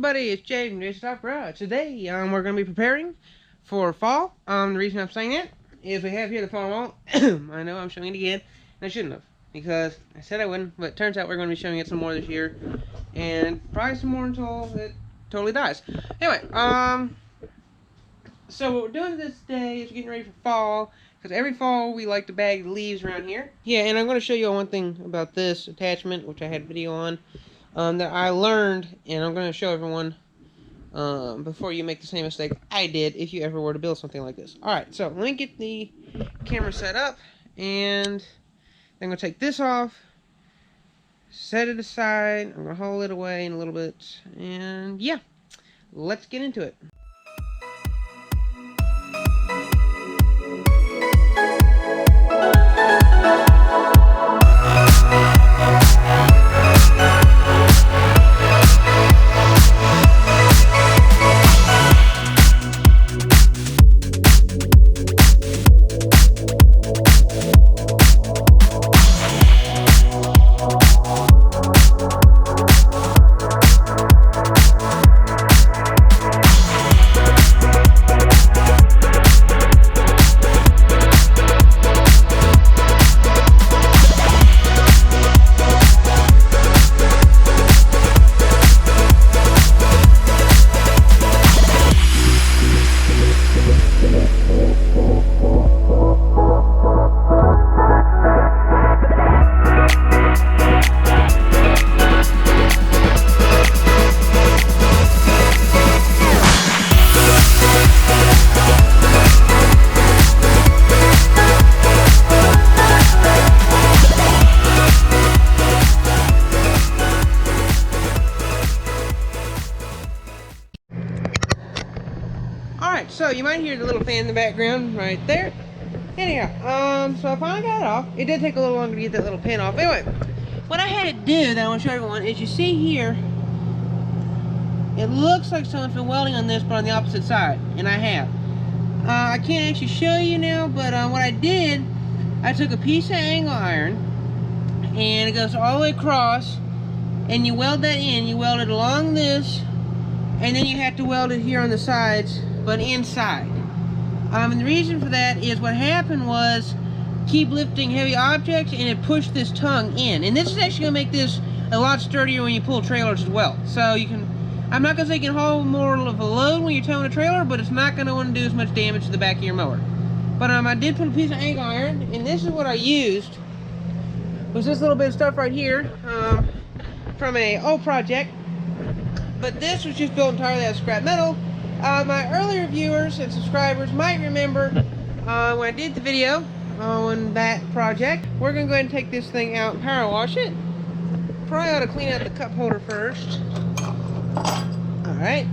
everybody, it's Jade from Jason's Opera. Today, we're going to be preparing for fall. The reason I'm saying that is we have here the fall wall. I know I'm showing it again, and I shouldn't have, because I said I wouldn't, but it turns out we're going to be showing it some more this year, and probably some more until it totally dies. Anyway, so what we're doing this day is getting ready for fall, because every fall we like to bag the leaves around here. Yeah, and I'm going to show you one thing about this attachment, which I had a video on. That I learned, and I'm going to show everyone before you make the same mistake I did if you ever were to build something like this. Alright, so let me get the camera set up, and I'm going to take this off, set it aside, I'm going to haul it away in a little bit, and yeah, let's get into it. Alright, so you might hear the little fan in the background right there. Anyhow, so I finally got it off. It did take a little longer to get that little pin off. Anyway, what I had to do that I want to show everyone is, you see here, it looks like someone's been welding on this, but on the opposite side, and I have. I can't actually show you now, but what I did, I took a piece of angle iron, and it goes all the way across, and you weld that in. You weld it along this, and then you have to weld it here on the sides, but inside. And the reason for that is what happened was, keep lifting heavy objects and it pushed this tongue in. And this is actually going to make this a lot sturdier when you pull trailers as well. So you can, I'm not going to say you can haul more of a load when you're towing a trailer, but it's not going to want to do as much damage to the back of your mower. But I did put a piece of angle iron, and this is what I used, was this little bit of stuff right here, from a old project. But this was just built entirely out of scrap metal. My earlier viewers and subscribers might remember when I did the video on that project. We're going to go ahead and take this thing out and power wash it. Probably ought to clean out the cup holder first. Alright.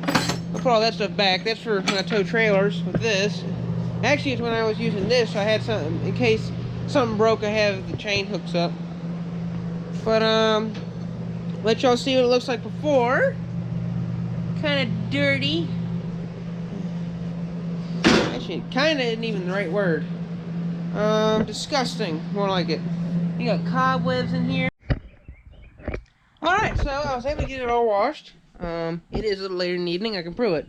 I'll put all that stuff back. That's for when I tow trailers with this. Actually, it's when I was using this, so I had something, in case something broke, I have the chain hooks up. But, let y'all see what it looks like before. Kind of dirty. Actually, kind of isn't even the right word. Disgusting. More like it. You got cobwebs in here. Alright, so I was able to get it all washed. It is a little later in the evening, I can prove it.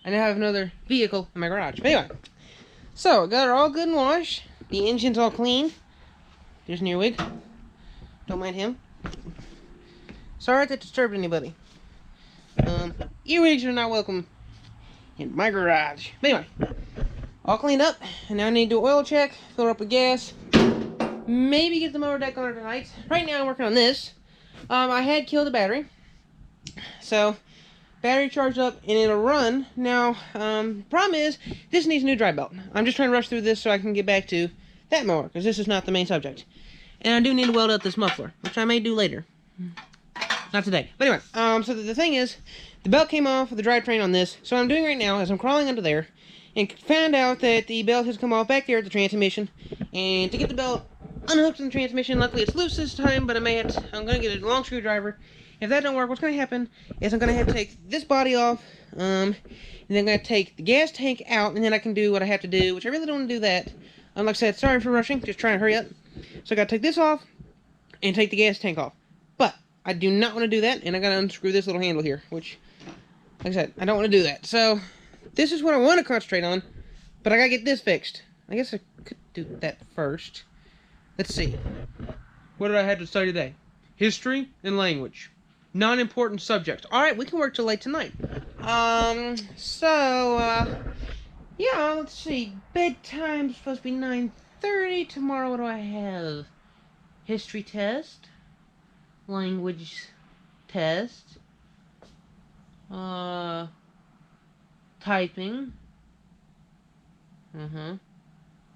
I now have another vehicle in my garage. But anyway, so I got it all good and washed. The engine's all clean. There's Nearwig. Don't mind him. Sorry if that disturbed anybody. Earwigs are not welcome in my garage. But anyway, all cleaned up, and now I need to do an oil check, fill her up with gas, maybe get the mower deck on her tonight. Right now I'm working on this. I had killed the battery, so battery charged up and it'll run. Now, problem is, this needs a new dry belt. I'm just trying to rush through this so I can get back to that mower, because this is not the main subject. And I do need to weld out this muffler, which I may do later. Not today. But anyway, so the thing is, the belt came off of the drivetrain on this. So what I'm doing right now is I'm crawling under there and found out that the belt has come off back there at the transmission. And to get the belt unhooked from the transmission, luckily it's loose this time, but I'm going to get a long screwdriver. If that don't work, what's going to happen is I'm going to have to take this body off, and then I'm going to take the gas tank out, and then I can do what I have to do, which I really don't want to do that. Like I said, sorry for rushing, just trying to hurry up. So I got to take this off and take the gas tank off. But I do not want to do that, and I gotta unscrew this little handle here, which, like I said, I don't want to do that. So, this is what I want to concentrate on, but I gotta get this fixed. I guess I could do that first. Let's see. What did I have to study today? History and language. Non-important subjects. Alright, we can work till late tonight. Yeah, let's see. Bedtime's supposed to be 9:30. Tomorrow, what do I have? History test. Language test. Typing.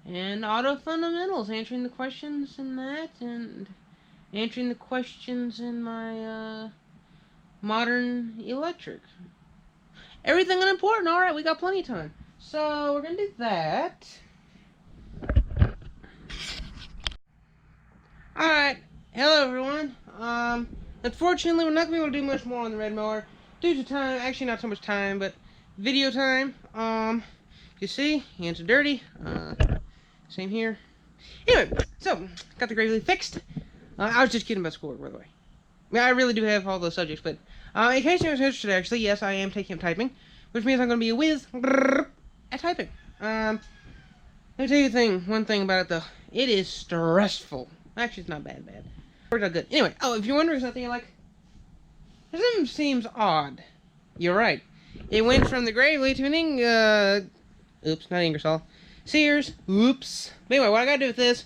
And auto fundamentals, answering the questions in that, and answering the questions in my modern electric. Everything unimportant. All right, we got plenty of time. So we're gonna do that. All right. Hello, everyone. Unfortunately, we're not gonna be able to do much more on the red mower due to time. Actually, not so much time, but video time. You see, hands are dirty. Same here. Anyway, so got the gravely fixed. I was just kidding about schoolwork, by the way. I mean, I really do have all those subjects, but in case you was interested, actually, yes, I am taking up typing, which means I'm going to be a whiz at typing. Let me tell you one thing about it, though. It is stressful. Actually, it's not bad. Worked out good. Anyway, if you're wondering something, you're like, this seems odd. You're right. It went from the Gravely to an oops, not Ingersoll. Sears. Oops. But anyway, what I gotta do with this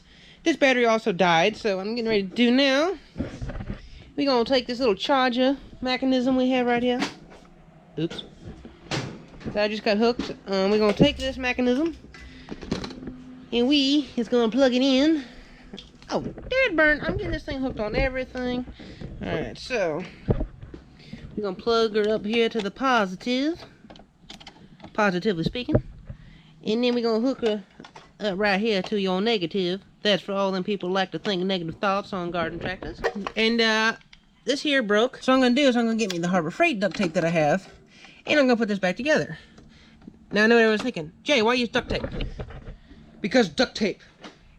battery also died, so I'm getting ready to do now. We're gonna take this little charger mechanism we have right here. Oops. So I just got hooked. We're gonna take this mechanism, and we is gonna plug it in. Oh, dead burn. I'm getting this thing hooked on everything. Alright, so we're gonna plug her up here to the positive. Positively speaking. And then we're going to hook her up right here to your negative. That's for all them people who like to think negative thoughts on garden tractors. And this here broke. So what I'm going to do is I'm going to get me the Harbor Freight duct tape that I have. And I'm going to put this back together. Now I know what I was thinking. Jay, why use duct tape? Because duct tape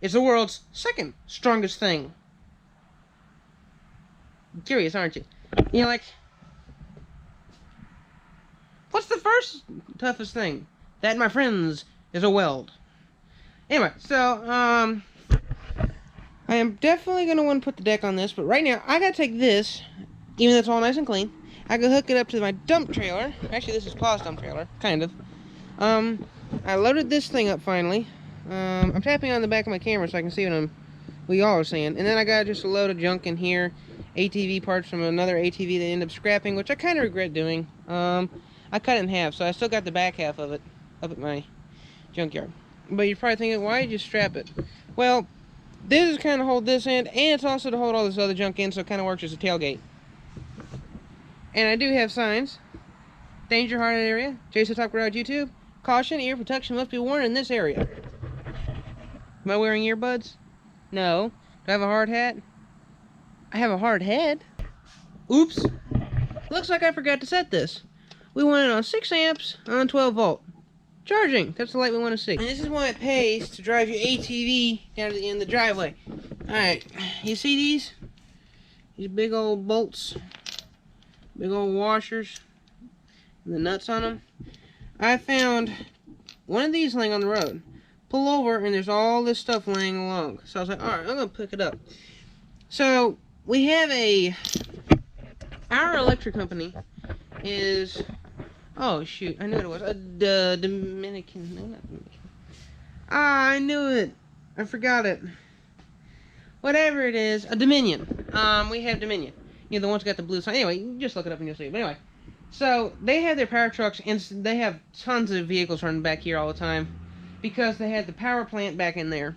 is the world's second strongest thing. You're curious, aren't you? You're like, what's the first toughest thing? That, my friends, is a weld. Anyway, so, I am definitely going to want to put the deck on this, but right now, I got to take this, even though it's all nice and clean, I can hook it up to my dump trailer. Actually, this is Paul's dump trailer, kind of. I loaded this thing up finally. I'm tapping on the back of my camera so I can see what y'all are seeing. And then I got just a load of junk in here, ATV parts from another ATV that ended up scrapping, which I kind of regret doing. I cut it in half, so I still got the back half of it up at my junkyard. But you're probably thinking, why did you strap it? Well, this is kind of hold this end, and it's also to hold all this other junk in, so it kind of works as a tailgate. And I do have signs. Danger Hearted area. Jason Top Garage YouTube. Caution, ear protection must be worn in this area. Am I wearing earbuds? No. Do I have a hard hat? I have a hard head. Oops. Looks like I forgot to set this. We want it on 6 amps on 12 volt. Charging. That's the light we want to see. And this is what it pays to drive your ATV down to the end of the driveway. Alright. You see these? These big old bolts. Big old washers. And the nuts on them. I found one of these laying on the road. Pull over and there's all this stuff laying along. So I was like, alright, I'm going to pick it up. So, we have our electric company is, oh shoot, I knew what it was, Dominican, no, not Dominican. I knew it, I forgot it. Whatever it is, a Dominion. We have Dominion. You know, the ones that got the blue sign. Anyway, you just look it up and you'll see it. But anyway, so they have their power trucks, and they have tons of vehicles running back here all the time because they had the power plant back in there.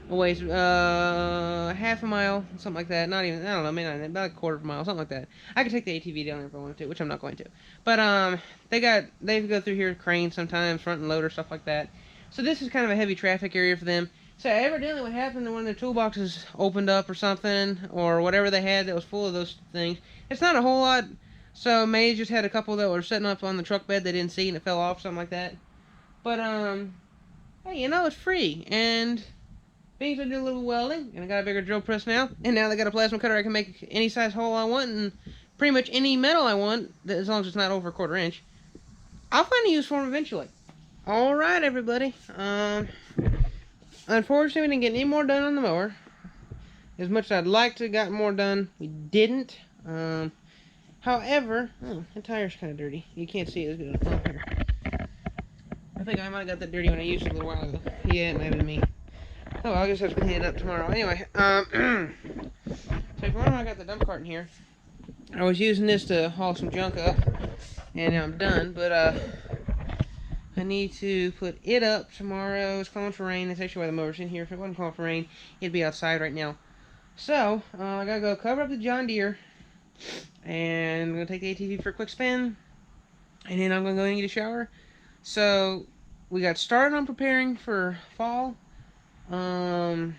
It weighs half a mile, something like that. Not even, I don't know, maybe not, about a quarter of a mile, something like that. I could take the ATV down there if I wanted to, which I'm not going to. But they go through here with cranes sometimes, front and loader, stuff like that. So this is kind of a heavy traffic area for them. So evidently what happened when their toolboxes opened up or something, or whatever they had that was full of those things. It's not a whole lot. So May just had a couple that were sitting up on the truck bed they didn't see and it fell off, something like that. But hey, you know, it's free, and Being I did a little welding, and I got a bigger drill press now, and now they got a plasma cutter. I can make any size hole I want, and pretty much any metal I want, as long as it's not over a 1/4 inch. I'll find a use for them eventually. Alright, everybody. Unfortunately, we didn't get any more done on the mower. As much as I'd like to have gotten more done, we didn't. However, the tire's kind of dirty. You can't see it as good up here. I think I might have got that dirty when I used it a little while ago. Yeah, it might have been me. Oh, I'll just have to clean it up tomorrow. Anyway, so if you wonder why I got the dump cart in here, I was using this to haul some junk up, and I'm done, but I need to put it up tomorrow. It's calling for rain. That's actually why the mower's in here. If it wasn't calling for rain, it'd be outside right now. So, I gotta go cover up the John Deere, and I'm gonna take the ATV for a quick spin, and then I'm gonna go in and get a shower. So, we got started on preparing for fall. Kind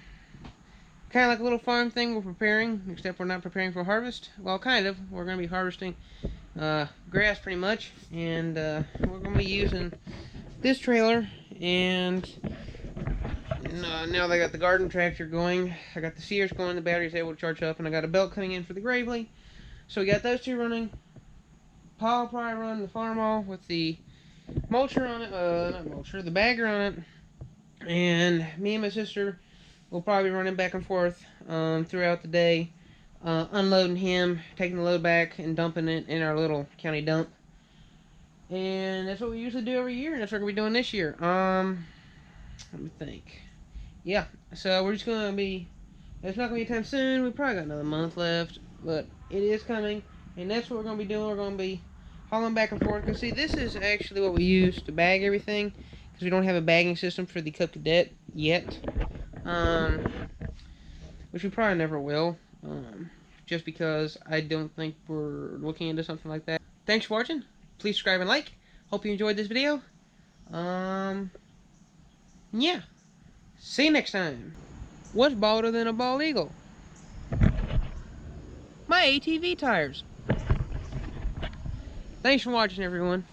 of like a little farm thing we're preparing, except we're not preparing for harvest. Well, kind of. We're going to be harvesting grass pretty much, and we're going to be using this trailer, and now they got the garden tractor going. I got the Sears going, the battery's able to charge up, and I got a belt coming in for the Gravely. So we got those two running. Paul will probably run the Farmall with the mulcher on it, not mulcher, the bagger on it. And me and my sister will probably be running back and forth throughout the day, unloading him, taking the load back, and dumping it in our little county dump. And that's what we usually do every year, and that's what we're going to be doing this year. Let me think. Yeah, so we're just going to be, it's not going to be time soon. We probably got another month left, but it is coming, and that's what we're going to be doing. We're going to be hauling back and forth. Because see, this is actually what we use to bag everything. We don't have a bagging system for the Cub Cadet yet, which we probably never will, just because I don't think we're looking into something like that. Thanks for watching. Please subscribe and like. Hope you enjoyed this video. Yeah. See you next time. What's balder than a bald eagle? My ATV tires. Thanks for watching, everyone.